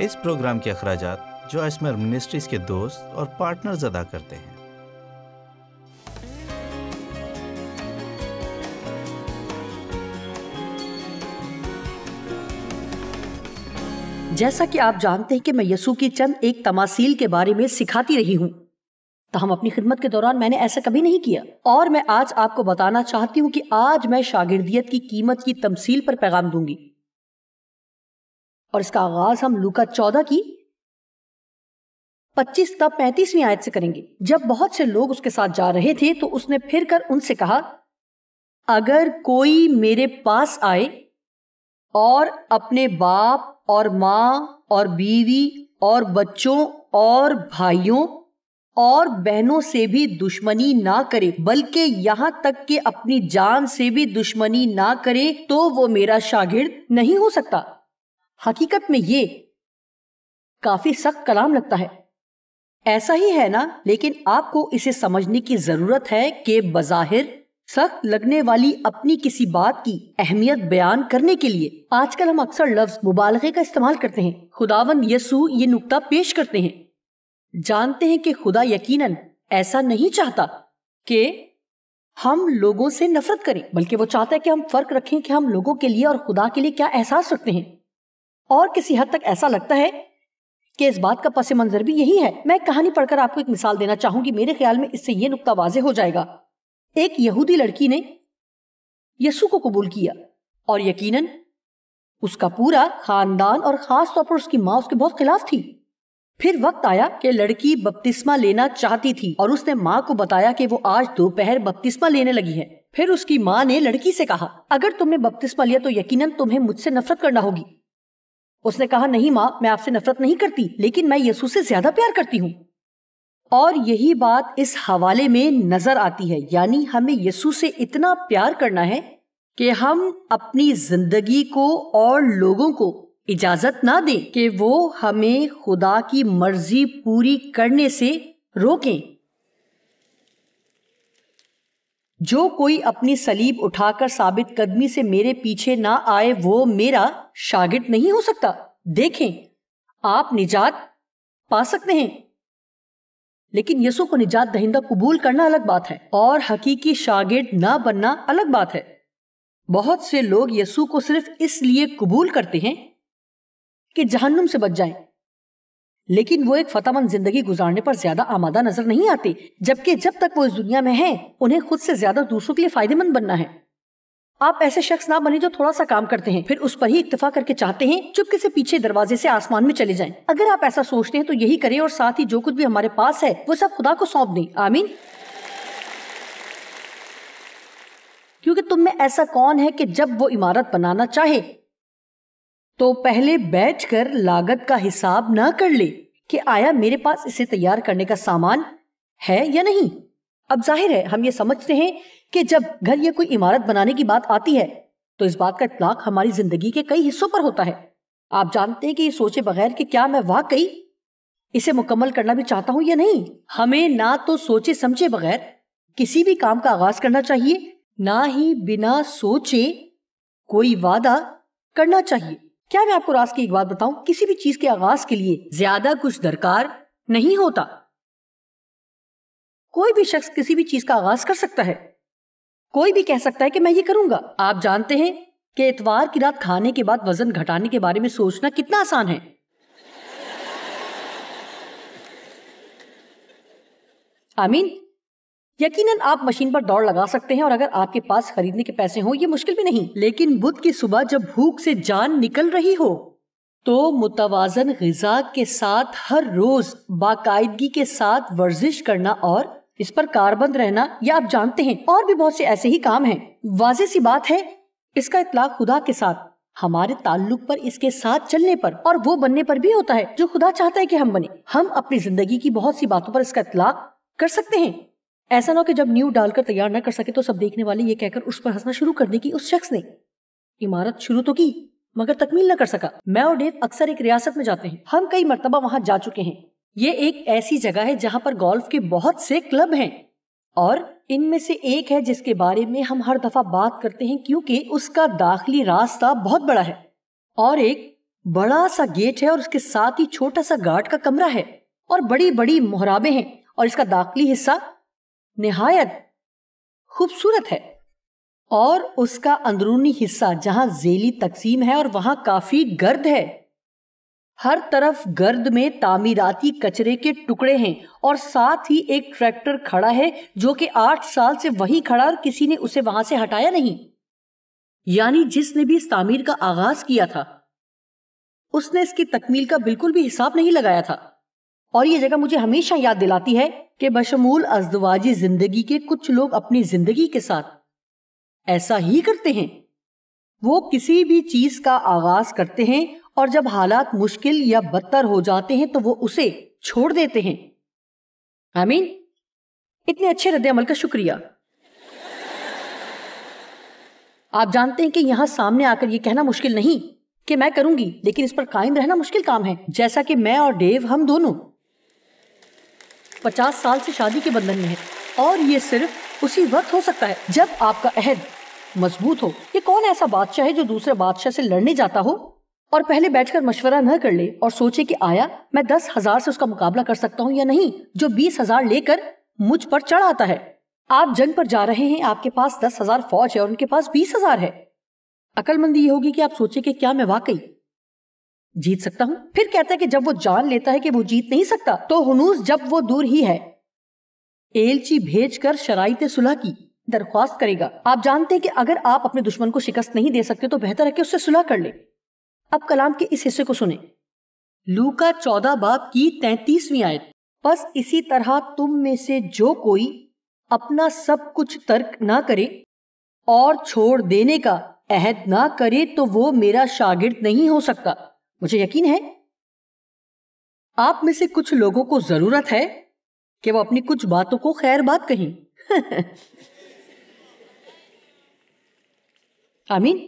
اس programme کے اخراجات جو اسمر منسٹریز کے دوست اور پارٹنرز ادا کرتے ہیں۔ جیسا کہ آپ جانتے ہیں کہ میں یسوع کی چند ایک تماثیل کے بارے میں سکھاتی رہی ہوں، تاہم اپنی خدمت کے دوران میں نے ایسا کبھی نہیں کیا، اور میں آج آپ کو بتانا چاہتی ہوں کہ آج میں شاگردیت کی قیمت کی تمثیل پر پیغام دوں گی، اور اس کا آغاز ہم لوکا 14 کی 25 تا 35ویں آیت سے کریں گے۔ جب بہت سے لوگ اس کے ساتھ جا رہے تھے تو اس نے پھر کر ان سے کہا، اگر کوئی میرے پاس آئے اور اپنے باپ اور ماں اور بیوی اور بچوں اور بھائیوں اور بہنوں سے بھی دشمنی نہ کرے، بلکہ یہاں تک کہ اپنی جان سے بھی دشمنی نہ کرے، تو وہ میرا شاگرد نہیں ہو سکتا۔ حقیقت میں یہ کافی سخت کلام لگتا ہے، ایسا ہی ہے نا؟ لیکن آپ کو اسے سمجھنے کی ضرورت ہے کہ بظاہر سخت لگنے والی اپنی کسی بات کی اہمیت بیان کرنے کے لیے آج کل ہم اکثر لفظ مبالغے کا استعمال کرتے ہیں۔ خداوند یسوع یہ نکتہ پیش کرتے ہیں، جانتے ہیں کہ خدا یقیناً ایسا نہیں چاہتا کہ ہم لوگوں سے نفرت کریں، بلکہ وہ چاہتا ہے کہ ہم فرق رکھیں کہ ہم لوگوں کے لیے اور خدا کے لیے کیا احساس رکھتے ہیں، اور کسی حد تک ایسا لگتا ہے کہ اس بات کا پس منظر بھی یہی ہے۔ میں کہانی پڑھ کر آپ کو ایک مثال دینا چاہوں گی، میرے خیال میں اس سے یہ نکتہ واضح ہو جائے گا۔ ایک یہودی لڑکی نے یسوع کو قبول کیا، اور یقیناً اس کا پورا خاندان اور خاص طور پر اس کی ماں اس کے بہت خلاف تھی۔ پھر وقت آیا کہ لڑکی بپتسمہ لینا چاہتی تھی، اور اس نے ماں کو بتایا کہ وہ آج دوپہر بپتسمہ لینے لگی ہے۔ پھر اس کی ماں نے لڑکی سے کہا، اگر تم نے بپتسمہ لیا تو یقیناً تمہیں مجھ سے نفرت کرنا ہوگی۔ اس نے کہا، نہیں ماں، میں آپ سے نفرت نہیں کرتی، لیکن میں یسوع سے زیادہ پیار کرتی ہوں۔ اور یہی بات اس حوالے میں نظر آتی ہے، یعنی ہمیں یسوع سے اتنا پیار کرنا ہے کہ ہم اپنی زندگی کو اور لوگوں کو اجازت نہ دیں کہ وہ ہمیں خدا کی مرضی پوری کرنے سے روکیں۔ جو کوئی اپنی صلیب اٹھا کر ثابت قدمی سے میرے پیچھے نہ آئے وہ میرا شاگرد نہیں ہو سکتا۔ دیکھیں، آپ نجات پا سکتے ہیں، لیکن یسوع کو نجات دہندہ قبول کرنا الگ بات ہے، اور حقیقی شاگرد نہ بننا الگ بات ہے۔ بہت سے لوگ یسوع کو صرف اس لیے قبول کرتے ہیں کہ جہنم سے بچ جائیں، لیکن وہ ایک فتح مند زندگی گزارنے پر زیادہ آمادہ نظر نہیں آتے، جبکہ جب تک وہ اس دنیا میں ہیں انہیں خود سے زیادہ دوسروں کے لیے فائدہ مند بننا ہے۔ آپ ایسے شخص نہ بنیں جو تھوڑا سا کام کرتے ہیں پھر اس پر ہی اکتفا کر کے چاہتے ہیں چپکے سے پیچھے دروازے سے آسمان میں چلے جائیں۔ اگر آپ ایسا سوچتے ہیں تو یہی کریں، اور ساتھ ہی جو کچھ بھی ہمارے پاس ہے وہ سب خدا کو سونپ دیں۔ آمین۔ کیونکہ تم میں ایسا کون ہے کہ جب وہ عمارت بنانا چاہے تو پہلے بیٹھ کر لاگت کا حساب نہ کر لے کہ آیا میرے پاس اسے تیار کرنے کا سامان ہے یا نہیں۔ اب ظاہر ہے ہم یہ سمجھتے ہیں کہ جب گھر یا کوئی عمارت بنانے کی بات آتی ہے تو اس بات کا اطلاق ہماری زندگی کے کئی حصوں پر ہوتا ہے۔ آپ جانتے ہیں کہ یہ سوچے بغیر کہ کیا میں واقعی اسے مکمل کرنا بھی چاہتا ہوں یا نہیں۔ ہمیں نہ تو سوچے سمجھے بغیر کسی بھی کام کا آغاز کرنا چاہیے، نہ ہی بنا سوچے کوئی وعدہ کرنا چاہیے۔ کیا میں آپ کو راز کی ایک بات بتاؤں، کسی بھی چیز کے آغاز کے لیے زیادہ کچھ درکار نہیں ہوتا۔ کوئی بھی شخص کسی بھی چیز کا آغاز کر سکتا ہے، کوئی بھی کہہ سکتا ہے کہ میں یہ کروں گا۔ آپ جانتے ہیں کہ اتوار کی رات کھانے کے بعد وزن گھٹانے کے بارے میں سوچنا کتنا آسان ہے۔ آمین۔ یقیناً آپ مشین پر دوڑ لگا سکتے ہیں، اور اگر آپ کے پاس خریدنے کے پیسے ہوں یہ مشکل بھی نہیں، لیکن بدھ کی صبح جب بھوک سے جان نکل رہی ہو تو متوازن غذا کے ساتھ ہر روز باقاعدگی کے ساتھ ورزش کرنا اور اس پر کاربند رہنا، یا آپ جانتے ہیں اور بھی بہت سے ایسے ہی کام ہیں۔ واضح سی بات ہے، اس کا اطلاق خدا کے ساتھ ہمارے تعلق پر، اس کے ساتھ چلنے پر اور وہ بننے پر بھی ہوتا ہے جو خدا چاہتا ہے کہ ہم بنیں۔ ہم اپنی زندگی کی بہت سی باتوں پر اس کا اطلاق کر سکتے ہیں۔ ایسا نہ ہو کہ جب نیو ڈال کر تیار نہ کر سکے تو سب دیکھنے والے یہ کہہ کر اس پر ہنسنا شروع کر دیں کہ اس شخص نے عمارت شروع تو کی مگر تکمیل نہ کر سکا۔ میں اور ڈیو اکثر ایک ریاست میں جاتے ہیں، ہم کئی مرتبہ وہاں جا چکے ہیں۔ یہ ایک ایسی جگہ ہے جہاں پر گولف کے بہت سے کلب ہیں، اور ان میں سے ایک ہے جس کے بارے میں ہم ہر دفعہ بات کرتے ہیں کیونکہ اس کا داخلی راستہ بہت بڑا ہے، اور ایک بڑا سا گیٹ ہے اور اس کے ساتھ ہی چھوٹا سا گارڈ کا کمرہ ہے اور بڑی بڑی محرابیں ہیں، اور اس کا داخلی حصہ نہایت خوبصورت ہے، اور اس کا اندرونی حصہ جہاں ذیلی تقسیم ہے اور وہاں کافی گرد ہے، ہر طرف گرد میں تعمیراتی کچرے کے ٹکڑے ہیں، اور ساتھ ہی ایک ٹریکٹر کھڑا ہے جو کہ 8 سال سے وہیں کھڑا اور کسی نے اسے وہاں سے ہٹایا نہیں۔ یعنی جس نے بھی اس تعمیر کا آغاز کیا تھا اس نے اس کی تکمیل کا بالکل بھی حساب نہیں لگایا تھا۔ اور یہ جگہ مجھے ہمیشہ یاد دلاتی ہے کہ بشمول ازدواجی زندگی کے کچھ لوگ اپنی زندگی کے ساتھ ایسا ہی کرتے ہیں، وہ کسی بھی چیز کا آغاز کرتے ہیں اور جب حالات مشکل یا بدتر ہو جاتے ہیں تو وہ اسے چھوڑ دیتے ہیں۔ آمین۔ اتنے اچھے رد عمل کا شکریہ۔ آپ جانتے ہیں کہ یہاں سامنے آ کر یہ کہنا مشکل نہیں کہ میں کروں گی، لیکن اس پر قائم رہنا مشکل کام ہے، جیسا کہ میں اور ڈیو ہم دونوں 50 سال سے شادی کے بندھن میں ہیں، اور یہ صرف اسی وقت ہو سکتا ہے جب آپ کا عہد مضبوط ہو۔ یہ کون ایسا بادشاہ ہے جو دوسرے بادشاہ سے لڑنے جاتا ہو اور پہلے بیٹھ کر مشورہ نہ کر لے اور سوچے کہ آیا میں 10,000 سے اس کا مقابلہ کر سکتا ہوں یا نہیں، جو 20,000 لے کر مجھ پر چڑھ آتا ہے۔ آپ جنگ پر جا رہے ہیں، آپ کے پاس 10,000 فوج ہے اور ان کے پاس 20,000 ہے۔ عقل مندی یہ ہوگی کہ آپ سوچیں کہ کیا میں واقعی جیت سکتا ہوں؟ پھر کہتا ہے کہ جب وہ جان لیتا ہے کہ وہ جیت نہیں سکتا تو ہنوز جب وہ دور ہی ہے ایلچی بھیج کر شرائط صلح کی درخواست کرے گا۔ آپ جانتے ہیں کہ اگر آپ اپنے دشمن کو شکست نہیں دے سکتے تو بہتر ہے کہ اس سے صلح کر لیں۔ اب کلام کے اس حصے کو سنیں، لوکا 14 باب کی 33ویں آیت۔ بس اسی طرح تم میں سے جو کوئی اپنا سب کچھ ترک نہ کرے اور چھوڑ دینے کا عہد نہ کرے تو وہ میرا شاگرد نہیں ہو سکتا۔ مجھے یقین ہے آپ میں سے کچھ لوگوں کو ضرورت ہے کہ وہ اپنی کچھ باتوں کو خیر بات کہیں۔ آمین۔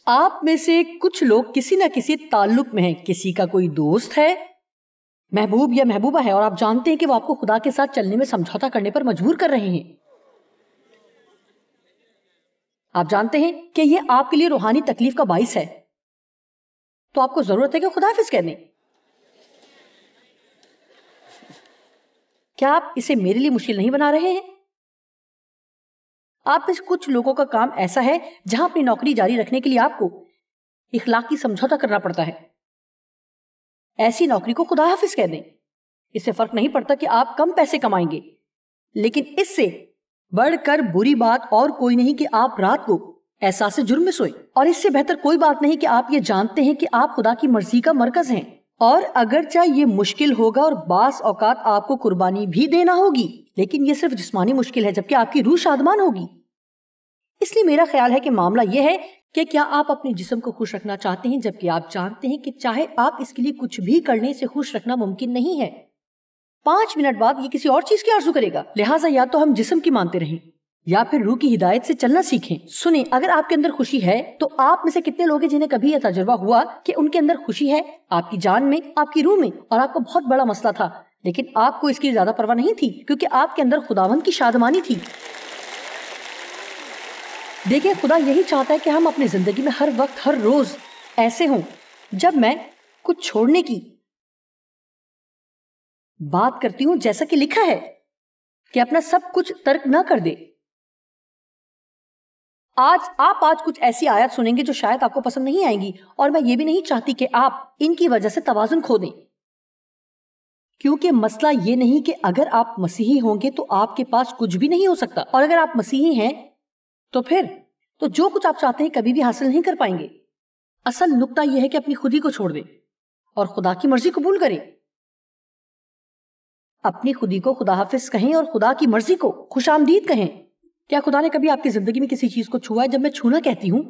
آپ میں سے کچھ لوگ کسی نہ کسی تعلق میں ہیں، کسی کا کوئی دوست ہے، محبوب یا محبوبہ ہے، اور آپ جانتے ہیں کہ وہ آپ کو خدا کے ساتھ چلنے میں سمجھوتا کرنے پر مجبور کر رہے ہیں۔ آپ جانتے ہیں کہ یہ آپ کے لیے روحانی تکلیف کا باعث ہے، تو آپ کو ضرورت ہے کہ خدا حافظ کہہ دیں۔ کیا آپ اسے میرے لیے مشکل نہیں بنا رہے ہیں؟ آپ میں سے کچھ لوگوں کا کام ایسا ہے جہاں اپنی نوکری جاری رکھنے کے لیے آپ کو اخلاقی سمجھوتا کرنا پڑتا ہے۔ ایسی نوکری کو خدا حافظ کہہ دیں۔ اس سے فرق نہیں پڑتا کہ آپ کم پیسے کمائیں گے، لیکن اس سے بڑھ کر بری بات اور کوئی نہیں کہ آپ رات کو احساس جرم میں سوئیں، اور اس سے بہتر کوئی بات نہیں کہ آپ یہ جانتے ہیں کہ آپ خدا کی مرضی کا مرکز ہیں، اور اگرچہ یہ مشکل ہوگا اور بعض اوقات آپ کو قربانی بھی دینا ہوگی، لیکن یہ صرف جسمانی مشکل ہے جبکہ آپ کی روح شادمان ہوگی۔ اس لیے میرا خیال ہے کہ معاملہ یہ ہے کہ کیا آپ اپنے جسم کو خوش رکھنا چاہتے ہیں جبکہ آپ جانتے ہیں کہ چاہے آپ اس کے لیے کچھ بھی کرنے سے خوش رکھنا ممکن نہیں ہے۔ 5 منٹ بعد یہ کسی اور چیز کی آرزو کرے گا، لہٰذا یا تو ہم جسم کی مانتے رہیں یا پھر روح کی ہدایت سے چلنا سیکھیں۔ سنیں، اگر آپ کے اندر خوشی ہے تو آپ میں سے کتنے لوگ ہیں جنہیں کبھی یہ تجربہ ہوا کہ ان کے اندر خوشی ہے، آپ کی جان میں، آپ کی روح میں، اور آپ کو بہت بڑا مسئلہ تھا لیکن آپ کو اس کی زیادہ پرواہ نہیں تھی کیونکہ آپ کے اندر خداوند کی شادمانی تھی۔ دیکھیں، خدا یہی چاہتا ہے کہ ہم اپنی زندگی میں ہر وقت ہر روز ایسے ہوں۔ جب میں کچھ چھوڑنے کی بات کرتی ہوں، جیسا کہ لکھا ہے کہ اپنا سب کچھ ترک نہ کر دے۔ آج کچھ ایسی آیات سنیں گے جو شاید آپ کو پسند نہیں آئیں گی، اور میں یہ بھی نہیں چاہتی کہ آپ ان کی وجہ سے توازن کھو دیں، کیونکہ مسئلہ یہ نہیں کہ اگر آپ مسیحی ہوں گے تو آپ کے پاس کچھ بھی نہیں ہو سکتا، اور اگر آپ مسیحی ہیں تو پھر تو جو کچھ آپ چاہتے ہیں کبھی بھی حاصل نہیں کر پائیں گے۔ اصل نقطہ یہ ہے کہ اپنی خودی کو چھوڑ دیں اور خدا کی مرضی قبول کریں۔ اپنی خودی کو خدا حافظ کہیں اور خدا کی مرضی کو خوش آمدید کہیں۔ کیا خدا نے کبھی آپ کی زندگی میں کسی چیز کو چھوا ہے؟ جب میں چھونا کہتی ہوں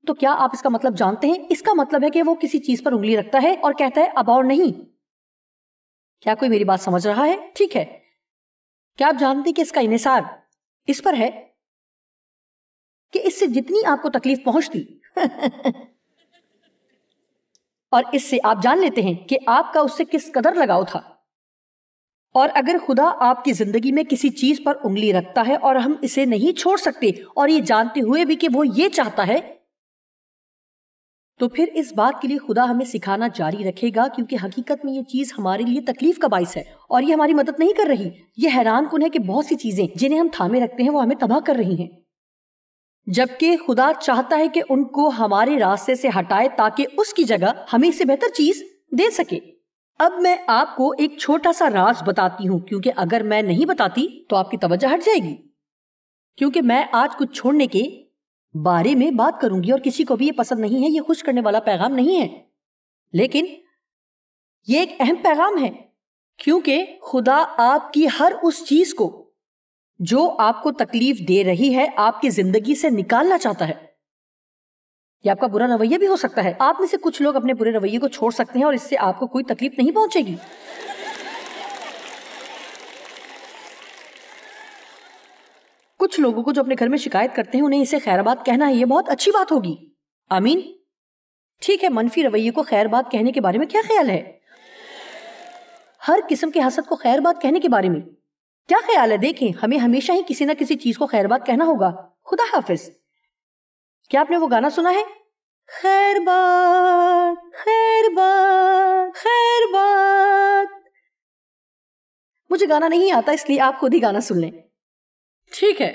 تو کیا آپ اس کا مطلب جانتے ہیں؟ اس کا مطلب ہے کہ وہ کسی چیز پر انگلی رکھتا ہے اور کہتا ہے اب اور نہیں۔ کیا کوئی میری بات سمجھ رہا ہے؟ ٹھیک ہے۔ کیا آپ جانتے ہیں کہ اس کا انحصار اس پر ہے کہ اس سے جتنی آپ کو تکلیف پہنچتی اور اس سے آپ جان لیتے ہیں کہ آپ کا اس سے کس قدر لگاؤ تھا۔ اور اگر خدا آپ کی زندگی میں کسی چیز پر انگلی رکھتا ہے اور ہم اسے نہیں چھوڑ سکتے، اور یہ جانتے ہوئے بھی کہ وہ یہ چاہتا ہے تو پھر اس بات کے لیے خدا ہمیں سکھانا جاری رکھے گا، کیونکہ حقیقت میں یہ چیز ہمارے لیے تکلیف کا باعث ہے اور یہ ہماری مدد نہیں کر رہی۔ یہ حیران کن ہے کہ بہت سی چیزیں جنہیں ہم تھامے رکھتے ہیں وہ ہمیں تباہ کر رہی ہیں، جبکہ خدا چاہتا ہے کہ ان کو ہمارے راستے سے ہٹائے تاکہ اس کی جگہ ہمیں اس سے بہتر چیز دے سکے۔ اب میں آپ کو ایک چھوٹا سا راز بتاتی ہوں، کیونکہ اگر میں نہیں بتاتی تو آپ کی توجہ ہٹ جائے گی، کیونکہ میں آج کچھ چھوڑنے کے بارے میں بات کروں گی اور کسی کو بھی یہ پسند نہیں ہے۔ یہ خوش کرنے والا پیغام نہیں ہے، لیکن یہ ایک اہم پیغام ہے، کیونکہ خدا آپ کی ہر اس چیز کو جو آپ کو تکلیف دے رہی ہے آپ کی زندگی سے نکالنا چاہتا ہے۔ یہ آپ کا برا رویہ بھی ہو سکتا ہے۔ آپ میں سے کچھ لوگ اپنے برے رویے کو چھوڑ سکتے ہیں اور اس سے آپ کو کوئی تکلیف نہیں پہنچے گی۔ کچھ لوگوں کو جو اپنے گھر میں شکایت کرتے ہیں انہیں اسے خیر بات کہنا ہے، یہ بہت اچھی بات ہوگی۔ آمین۔ ٹھیک ہے، منفی رویے کو خیر بات کہنے کے بارے میں کیا خیال ہے؟ ہر قسم کے حسد کو خیر بات کہنے کے بارے میں کیا خیال ہے؟ دیکھیں، ہمیں ہمیشہ ہی کسی نہ کسی چیز کو خیر بات کہنا ہوگا۔ خدا حافظ۔ کیا آپ نے وہ گانا سنا ہے؟ خیر بات، خیر بات، خیر بات۔ مجھے گانا نہیں آتا، اس لیے آپ خود ہی گانا سن لیں۔ ٹھیک ہے،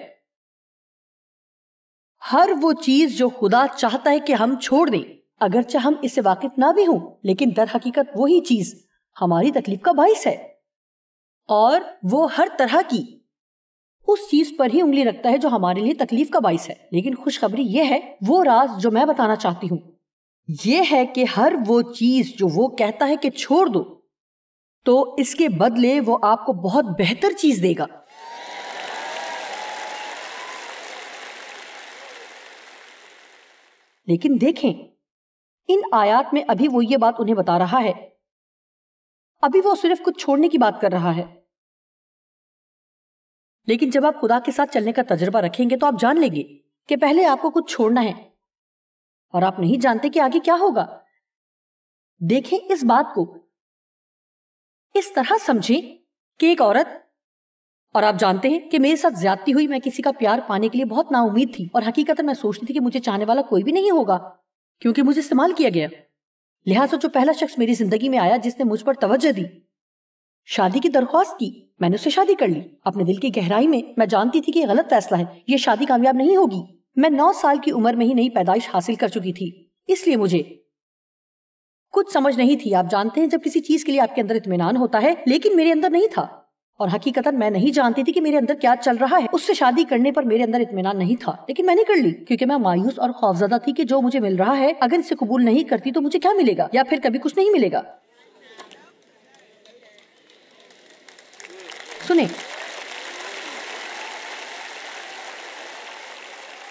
ہر وہ چیز جو خدا چاہتا ہے کہ ہم چھوڑ دیں، اگرچہ ہم اس سے واقف نہ بھی ہوں، لیکن در حقیقت وہی چیز ہماری تکلیف کا باعث ہے، اور وہ ہر طرح کی اس چیز پر ہی انگلی رکھتا ہے جو ہمارے لیے تکلیف کا باعث ہے۔ لیکن خوشخبری یہ ہے، وہ راز جو میں بتانا چاہتی ہوں یہ ہے کہ ہر وہ چیز جو وہ کہتا ہے کہ چھوڑ دو، تو اس کے بدلے وہ آپ کو بہت بہتر چیز دے گا۔ لیکن دیکھیں، ان آیات میں ابھی وہ یہ بات انہیں بتا رہا ہے، ابھی وہ صرف کچھ چھوڑنے کی بات کر رہا ہے، لیکن جب آپ خدا کے ساتھ چلنے کا تجربہ رکھیں گے تو آپ جان لیں گے کہ پہلے آپ کو کچھ چھوڑنا ہے اور آپ نہیں جانتے کہ آگے کیا ہوگا۔ دیکھیں، اس بات کو اس طرح سمجھیں کہ ایک عورت، اور آپ جانتے ہیں کہ میرے ساتھ زیادتی ہوئی، میں کسی کا پیار پانے کے لیے بہت نا امید تھی، اور حقیقت میں سوچتی تھی کہ مجھے چاہنے والا کوئی بھی نہیں ہوگا کیونکہ مجھے استعمال کیا گیا۔ لہٰذا جو پہلا شخص میری زندگی میں آیا جس نے مجھ پر توجہ دی، شادی کی درخواست کی، میں نے اس سے شادی کر لی۔ اپنے دل کی گہرائی میں میں جانتی تھی کہ یہ غلط فیصلہ ہے، یہ شادی کامیاب نہیں ہوگی۔ میں 9 سال کی عمر میں ہی نئی پیدائش حاصل کر چکی تھی، اس لیے مجھے کچھ سمجھ نہیں تھی۔ آپ جانتے ہیں جب کسی چیز کے لیے آپ کے اندر اطمینان ہوتا ہے، لیکن میرے اندر نہیں تھا، اور حقیقتاً میں نہیں جانتی تھی کہ میرے اندر کیا چل رہا ہے۔ اس سے شادی کرنے پر میرے اندر اطمینان نہیں تھا، لیکن میں نے کر لی کیونکہ میں مایوس اور خوفزدہ تھی کہ جو مجھے مل رہا ہے اگر اسے قبول نہیں کرتی تو مجھے کیا ملے گا، یا پھر کبھی کچھ نہیں ملے گا۔ سنیں،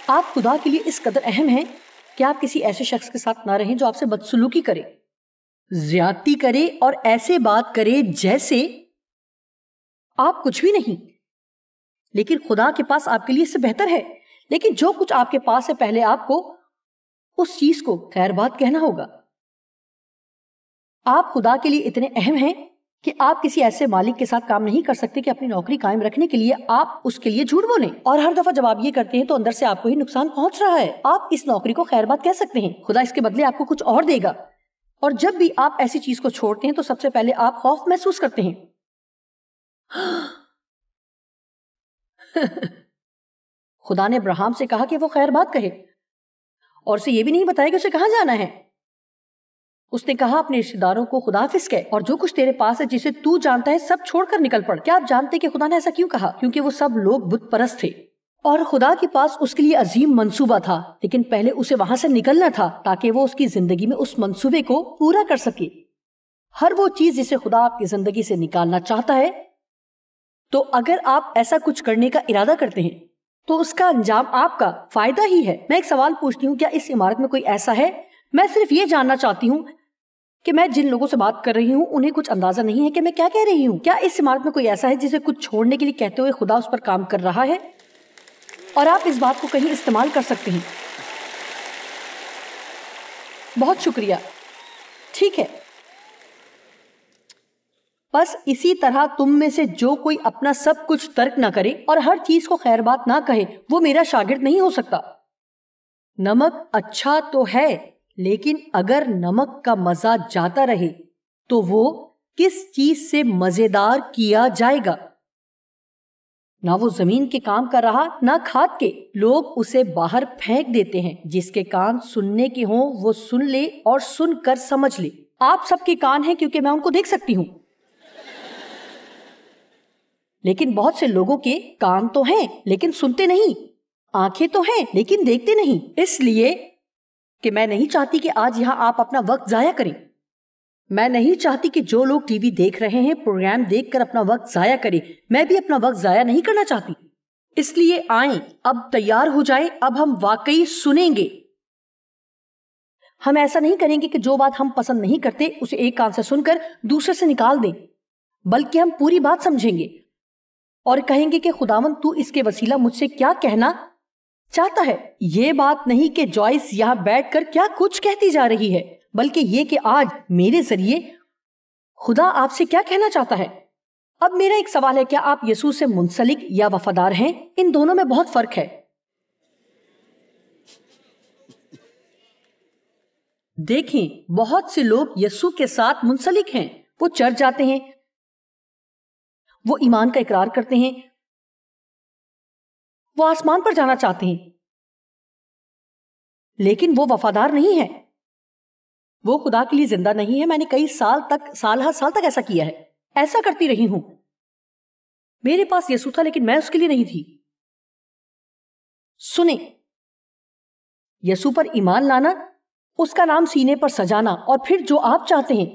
آپ خدا کے لیے اس قدر اہم ہیں کہ آپ کسی ایسے شخص کے ساتھ نہ رہیں جو آپ سے بدسلوکی کرے، زیادتی کرے اور ایسے بات کرے جیسے آپ کچھ بھی نہیں۔ لیکن خدا کے پاس آپ کے لیے اس سے بہتر ہے، لیکن جو کچھ آپ کے پاس ہے پہلے آپ کو اس چیز کو خیر بات کہنا ہوگا۔ آپ خدا کے لیے اتنے اہم ہیں کہ آپ کسی ایسے مالک کے ساتھ کام نہیں کر سکتے کہ اپنی نوکری قائم رکھنے کے لیے آپ اس کے لیے جھوٹ بولیں، اور ہر دفعہ جب آپ یہ کرتے ہیں تو اندر سے آپ کو ہی نقصان پہنچ رہا ہے۔ آپ اس نوکری کو خیر بات کہہ سکتے ہیں، خدا اس کے بدلے آپ کو کچھ اور دے گا، اور جب بھی آپ ایسی چیز کو چھوڑتے ہیں تو سب سے پہلے آپ خوف محسوس کرتے ہیں۔ خدا نے ابراہیم سے کہا کہ وہ خیر بات کہے، اور اسے یہ بھی نہیں بتایا کہ اسے کہاں جانا ہے۔ اس نے کہا اپنے رشتہ داروں کو خدا حافظ کہے، اور جو کچھ تیرے پاس ہے جسے تو جانتا ہے سب چھوڑ کر نکل پڑ۔ کیا آپ جانتے کہ خدا نے ایسا کیوں کہا؟ کیونکہ وہ سب لوگ بت پرست تھے، اور خدا کے پاس اس کے لیے عظیم منصوبہ تھا، لیکن پہلے اسے وہاں سے نکلنا تھا تاکہ وہ اس کی زندگی میں اس منصوبے کو پورا کر سکے۔ ہر وہ چیز جسے خدا آپ کی زندگی سے نکالنا چاہتا ہے، تو اگر آپ ایسا کچھ کرنے کا ارادہ کرتے ہیں تو اس کا انجام آپ کا فائدہ ہی ہے۔ میں ایک سوال پوچھتی ہوں، کیا اس عمارت میں کوئی ایسا ہے؟ میں صرف یہ جاننا چاہتی ہوں کہ میں جن لوگوں سے بات کر رہی ہوں انہیں کچھ اندازہ نہیں ہے کہ میں کیا کہہ رہی ہوں۔ کیا اس عمارت میں کوئی ایسا ہے جسے کچھ چھوڑنے کے لیے کہتے ہوئے خدا اس پر کام کر رہا ہے، اور آپ اس بات کو کہیں استعمال کر سکتے ہیں؟ بہت شکریہ۔ ٹھیک ہے، بس اسی طرح تم میں سے جو کوئی اپنا سب کچھ ترک نہ کرے اور ہر چیز کو خیر بات نہ کہے، وہ میرا شاگرد نہیں ہو سکتا۔ نمک اچھا تو ہے، لیکن اگر نمک کا مزہ جاتا رہے تو وہ کس چیز سے مزیدار کیا جائے گا؟ نہ وہ زمین کے کام کر رہا نہ کھاد کے. لوگ اسے باہر پھینک دیتے ہیں. جس کے کان سننے کے ہوں وہ سن لے اور سن کر سمجھ لے. آپ سب کے کان ہیں کیونکہ میں ان کو دیکھ سکتی ہوں، لیکن بہت سے لوگوں کے کان تو ہیں لیکن سنتے نہیں، آنکھیں تو ہیں لیکن دیکھتے نہیں. اس لیے کہ میں نہیں چاہتی کہ آج یہاں آپ اپنا وقت ضائع کریں. میں نہیں چاہتی کہ جو لوگ ٹی وی دیکھ رہے ہیں پروگرام دیکھ کر اپنا وقت ضائع کریں. میں بھی اپنا وقت ضائع نہیں کرنا چاہتی. اس لیے آئیں، اب تیار ہو جائیں، اب ہم واقعی سنیں گے. ہم ایسا نہیں کریں گے کہ جو بات ہم پسند نہیں کرتے اسے ایک کان سے سن کر دوسرے سے نکال دیں، بلکہ ہم پوری بات سمجھیں گے اور کہیں گے کہ خداوند تو اس کے وسیلہ مجھ سے کیا کہنا چاہتا ہے. یہ بات نہیں کہ جوائس یہاں بیٹھ کر کیا کچھ کہتی جا رہی ہے، بلکہ یہ کہ آج میرے ذریعے خدا آپ سے کیا کہنا چاہتا ہے. اب میرا ایک سوال ہے، کیا آپ یسوع سے منسلک یا وفادار ہیں؟ ان دونوں میں بہت فرق ہے. دیکھیں، بہت سے لوگ یسوع کے ساتھ منسلک ہیں. وہ چرچ جاتے ہیں، وہ ایمان کا اقرار کرتے ہیں، وہ آسمان پر جانا چاہتے ہیں، لیکن وہ وفادار نہیں ہے. وہ خدا کے لیے زندہ نہیں ہے. میں نے کئی سال تک ایسا کیا ہے، ایسا کرتی رہی ہوں. میرے پاس یسوع تھا لیکن میں اس کے لیے نہیں تھی. سنیں، یسوع پر ایمان لانا، اس کا نام سینے پر سجانا اور پھر جو آپ چاہتے ہیں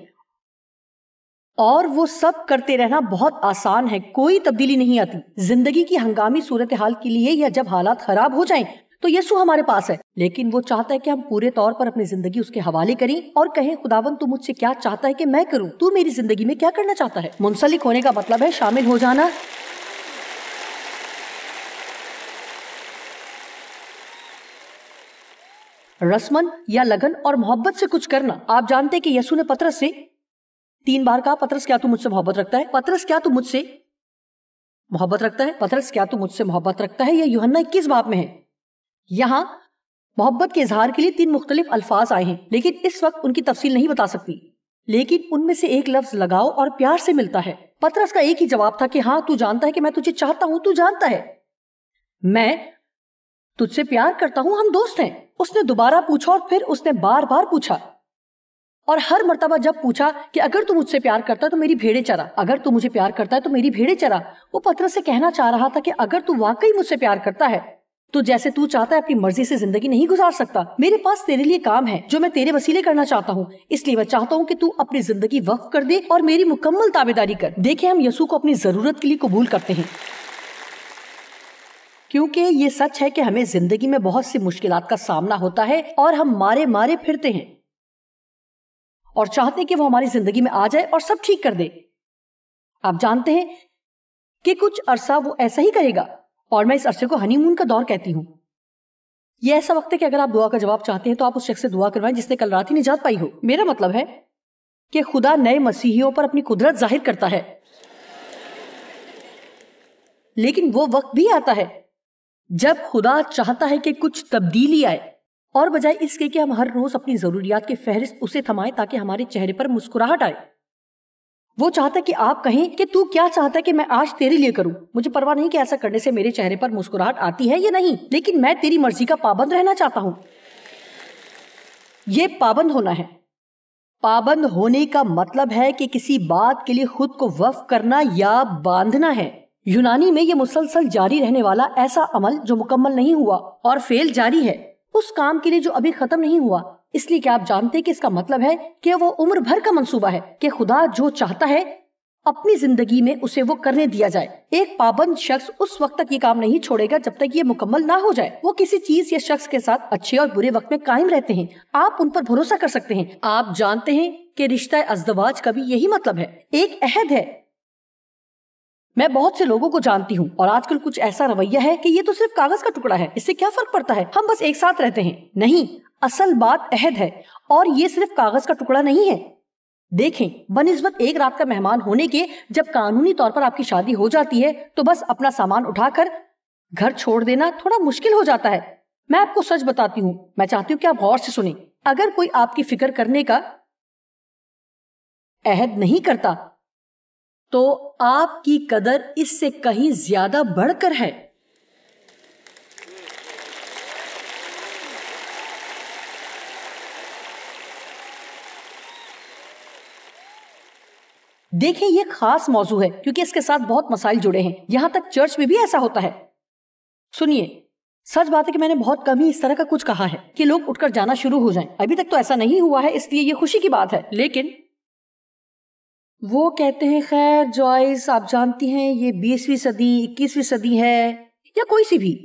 اور وہ سب کرتے رہنا بہت آسان ہے. کوئی تبدیلی نہیں آتی. زندگی کی ہنگامی صورتحال کے لیے یا جب حالات خراب ہو جائیں تو یسوع ہمارے پاس ہے، لیکن وہ چاہتا ہے کہ ہم پورے طور پر اپنی زندگی اس کے حوالے کریں اور کہیں خداوند تو مجھ سے کیا چاہتا ہے کہ میں کروں، تو میری زندگی میں کیا کرنا چاہتا ہے. منسلک ہونے کا مطلب ہے شامل ہو جانا. رسمن یا لگن اور محبت سے کچھ کرنا. آپ جانتے ہیں کہ یسوع نے پطرس سے 3 بار کہا، پطرس کیا تو مجھ سے محبت رکھتا ہے؟ پطرس کیا تو مجھ سے محبت رکھتا ہے؟ پطرس کیا تو مجھ سے محبت رکھتا ہے؟ یہ یوحنا 21 باب میں ہے. یہاں محبت کے اظہار کے لیے 3 مختلف الفاظ آئے ہیں، لیکن اس وقت ان کی تفصیل نہیں بتا سکتی. لیکن ان میں سے ایک لفظ لگاؤ اور پیار سے ملتا ہے. پطرس کا ایک ہی جواب تھا کہ ہاں تو جانتا ہے کہ میں تجھے چاہتا ہوں، تو جانتا ہے میں تجھ سے پیار کرتا ہوں، ہم دوست ہیں. اس نے دوبارہ پوچھا اور پھر اس نے بار بار پوچھا، اور ہر مرتبہ جب پوچھا کہ اگر تو مجھ سے پیار کرتا ہے تو میری بھیڑیں چرا، اگر تو مجھے پیار کرتا ہے تو میری بھیڑیں چرا. وہ پطرس سے کہنا چاہ رہا تھا کہ اگر تو واقعی مجھ سے پیار کرتا ہے تو جیسے تو چاہتا ہے اپنی مرضی سے زندگی نہیں گزار سکتا. میرے پاس تیرے لیے کام ہے جو میں تیرے وسیلے کرنا چاہتا ہوں، اس لیے میں چاہتا ہوں کہ تو اپنی زندگی وقف کر دے اور میری مکمل تابعداری کر. دیکھیں، ہم یسوع کو اپنی ضرورت کے لیے قبول کرتے ہیں کیونکہ یہ سچ ہے کہ ہمیں زندگی میں بہت سی مشکلات کا سامنا ہوتا ہے اور ہم مارے پھرتے ہیں اور چاہتے ہیں کہ وہ ہماری زندگی میں آ جائے اور سب ٹھیک کر دے. آپ جانتے ہیں کہ کچھ عرصہ وہ ایسا ہی کرے گا، اور میں اس عرصے کو ہنی مون کا دور کہتی ہوں. یہ ایسا وقت ہے کہ اگر آپ دعا کا جواب چاہتے ہیں تو آپ اس شخص سے دعا کروائیں جس نے کل رات ہی نجات پائی ہو. میرا مطلب ہے کہ خدا نئے مسیحیوں پر اپنی قدرت ظاہر کرتا ہے، لیکن وہ وقت بھی آتا ہے جب خدا چاہتا ہے کہ کچھ تبدیلی آئے، اور بجائے اس کے کہ ہم ہر روز اپنی ضروریات کی فہرست اسے تھمائیں تاکہ ہمارے چہرے پر مسکراہٹ آئے، وہ چاہتا ہے کہ آپ کہیں کہ تو کیا چاہتا ہے کہ میں آج تیرے لیے کروں. مجھے پرواہ نہیں کہ ایسا کرنے سے میرے چہرے پر مسکراہٹ آتی ہے یا نہیں، لیکن میں تیری مرضی کا پابند رہنا چاہتا ہوں. یہ پابند ہونا ہے. پابند ہونے کا مطلب ہے کہ کسی بات کے لیے خود کو وقف کرنا یا باندھنا ہے. یونانی میں یہ مسلسل جاری رہنے والا ایسا عمل جو مکمل نہیں ہوا اور فعل جاری ہے اس کام کے لیے جو ابھی ختم نہیں ہوا. اس لیے کہ آپ جانتے کہ اس کا مطلب ہے کہ وہ عمر بھر کا منصوبہ ہے کہ خدا جو چاہتا ہے اپنی زندگی میں اسے وہ کرنے دیا جائے. ایک پابند شخص اس وقت تک یہ کام نہیں چھوڑے گا جب تک یہ مکمل نہ ہو جائے. وہ کسی چیز یا شخص کے ساتھ اچھے اور برے وقت میں قائم رہتے ہیں. آپ ان پر بھروسہ کر سکتے ہیں. آپ جانتے ہیں کہ رشتہ ازدواج کا بھی یہی مطلب ہے، ایک عہد ہے. میں بہت سے لوگوں کو جانتی ہوں اور آج کل کچھ ایسا رویہ ہے کہ یہ تو صرف کاغذ کا ٹکڑا ہے، اس سے کیا فرق پڑتا ہے، ہم بس ایک ساتھ رہتے ہیں. نہیں، اصل بات عہد ہے اور یہ صرف کاغذ کا ٹکڑا نہیں ہے. دیکھیں، بنسبت ایک رات کا مہمان ہونے کے جب قانونی طور پر آپ کی شادی ہو جاتی ہے تو بس اپنا سامان اٹھا کر گھر چھوڑ دینا تھوڑا مشکل ہو جاتا ہے. میں آپ کو سچ بتاتی ہوں، میں چاہتی ہوں کہ آپ غور سے سنیں. اگر کوئی آپ کی فکر کرنے کا عہد نہیں کرتا تو آپ کی قدر اس سے کہیں زیادہ بڑھ کر ہے. دیکھیں یہ خاص موضوع ہے کیونکہ اس کے ساتھ بہت مسائل جڑے ہیں. یہاں تک چرچ میں بھی ایسا ہوتا ہے. سنیے، سچ بات ہے کہ میں نے بہت کم ہی اس طرح کا کچھ کہا ہے کہ لوگ اٹھ کر جانا شروع ہو جائیں. ابھی تک تو ایسا نہیں ہوا ہے، اس لیے یہ خوشی کی بات ہے. لیکن وہ کہتے ہیں خیر جوائس آپ جانتی ہیں یہ 20ویں صدی 21ویں صدی ہے یا کوئی سی بھی،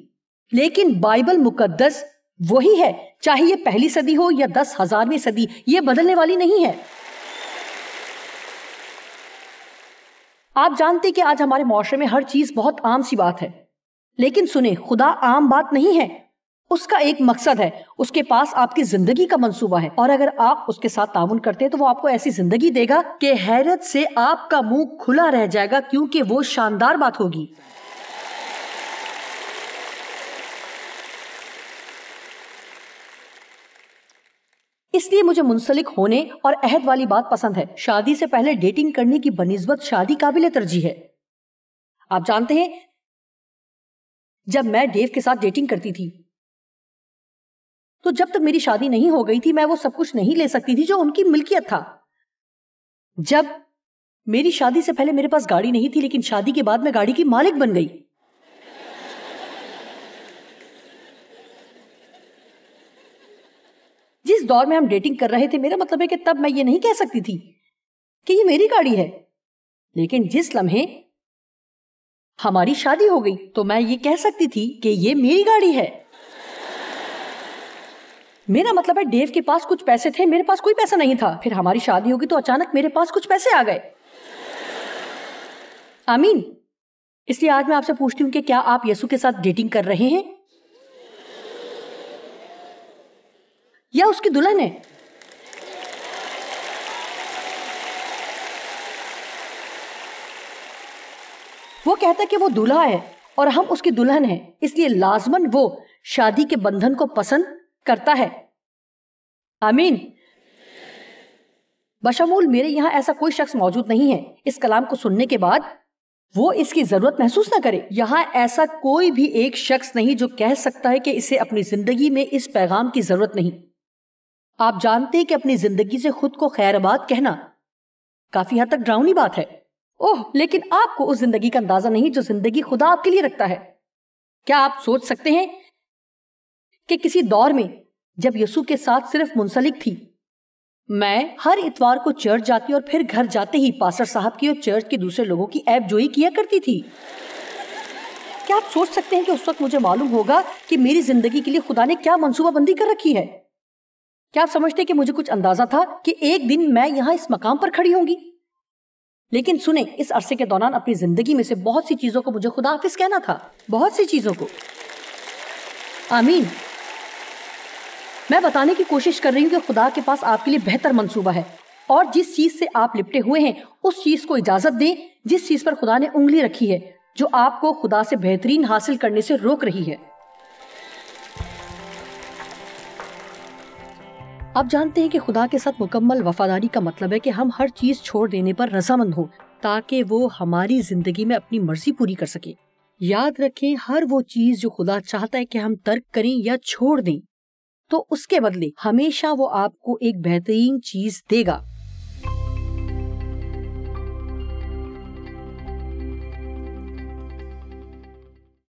لیکن بائبل مقدس وہی ہے، چاہے یہ پہلی صدی ہو یا 10,000ویں صدی، یہ بدلنے والی نہیں ہے. آپ جانتے کہ آج ہمارے معاشرے میں ہر چیز بہت عام سی بات ہے، لیکن سنیں خدا عام بات نہیں ہے. اس کا ایک مقصد ہے، اس کے پاس آپ کی زندگی کا منصوبہ ہے، اور اگر آپ اس کے ساتھ تعاون کرتے ہیں تو وہ آپ کو ایسی زندگی دے گا کہ حیرت سے آپ کا منہ کھلا رہ جائے گا، کیونکہ وہ شاندار بات ہوگی. اس لیے مجھے منسلک ہونے اور عہد والی بات پسند ہے. شادی سے پہلے ڈیٹنگ کرنے کی بنسبت شادی قابل ترجیح ہے. آپ جانتے ہیں جب میں ڈیو کے ساتھ ڈیٹنگ کرتی تھی تو جب تک میری شادی نہیں ہو گئی تھی میں وہ سب کچھ نہیں لے سکتی تھی جو ان کی ملکیت تھا. جب میری شادی سے پہلے میرے پاس گاڑی نہیں تھی، لیکن شادی کے بعد میں گاڑی کی مالک بن گئی. جس دور میں ہم ڈیٹنگ کر رہے تھے، میرا مطلب ہے کہ تب میں یہ نہیں کہہ سکتی تھی کہ یہ میری گاڑی ہے، لیکن جس لمحے ہماری شادی ہو گئی تو میں یہ کہہ سکتی تھی کہ یہ میری گاڑی ہے. میرا مطلب ہے ڈیو کے پاس کچھ پیسے تھے، میرے پاس کوئی پیسہ نہیں تھا. پھر ہماری شادی ہوگی تو اچانک میرے پاس کچھ پیسے آ گئے. آمین. اس لیے آج میں آپ سے پوچھتی ہوں کہ کیا آپ یسوع کے ساتھ ڈیٹنگ کر رہے ہیں یا اس کی دلہن ہے؟ وہ کہتا ہے کہ وہ دولہا ہے اور ہم اس کی دلہن ہیں، اس لیے لازماً وہ شادی کے بندھن کو پسند کرتا ہے. آمین. بشمول میرے یہاں ایسا کوئی شخص موجود نہیں ہے اس کلام کو سننے کے بعد وہ اس کی ضرورت محسوس نہ کرے. یہاں ایسا کوئی بھی ایک شخص نہیں جو کہہ سکتا ہے کہ اسے اپنی زندگی میں اس پیغام کی ضرورت نہیں. آپ جانتے ہیں کہ اپنی زندگی سے خود کو خیر آباد کہنا کافی حد تک ڈراؤنی بات ہے. لیکن آپ کو اس زندگی کا اندازہ نہیں جو زندگی خدا آپ کے لیے رکھتا ہے. کیا آپ سوچ سکتے ہیں کہ کسی دور میں جب یسوع کے ساتھ صرف منسلک تھی، میں ہر اتوار کو چرچ جاتی اور پھر گھر جاتے ہی پاسٹر صاحب کی اور چرچ کے دوسرے لوگوں کی عیب جوئی کیا کرتی تھی. کیا آپ سوچ سکتے ہیں کہ اس وقت مجھے معلوم ہوگا کہ میری زندگی کے لیے خدا نے کیا منصوبہ بندی کر رکھی ہے؟ کیا آپ سمجھتے ہیں کہ مجھے کچھ اندازہ تھا کہ ایک دن میں یہاں اس مقام پر کھڑی ہوں گی؟ لیکن سنیں، اس عرصے کے دوران اپنی زندگی میں سے بہت سی چیزوں کو مجھے خدا حافظ کہنا تھا، بہت سی چیزوں کو. آمین. میں بتانے کی کوشش کر رہی ہوں کہ خدا کے پاس آپ کے لیے بہتر منصوبہ ہے، اور جس چیز سے آپ لپٹے ہوئے ہیں اس چیز کو اجازت دیں جس چیز پر خدا نے انگلی رکھی ہے، جو آپ کو خدا سے بہترین حاصل کرنے سے روک رہی ہے. آپ جانتے ہیں کہ خدا کے ساتھ مکمل وفاداری کا مطلب ہے کہ ہم ہر چیز چھوڑ دینے پر رضامند ہوں تاکہ وہ ہماری زندگی میں اپنی مرضی پوری کر سکے. یاد رکھیں، ہر وہ چیز جو خدا چاہتا ہے کہ ہم ترک کریں یا چھوڑ دیں تو اس کے بدلے ہمیشہ وہ آپ کو ایک بہترین چیز دے گا.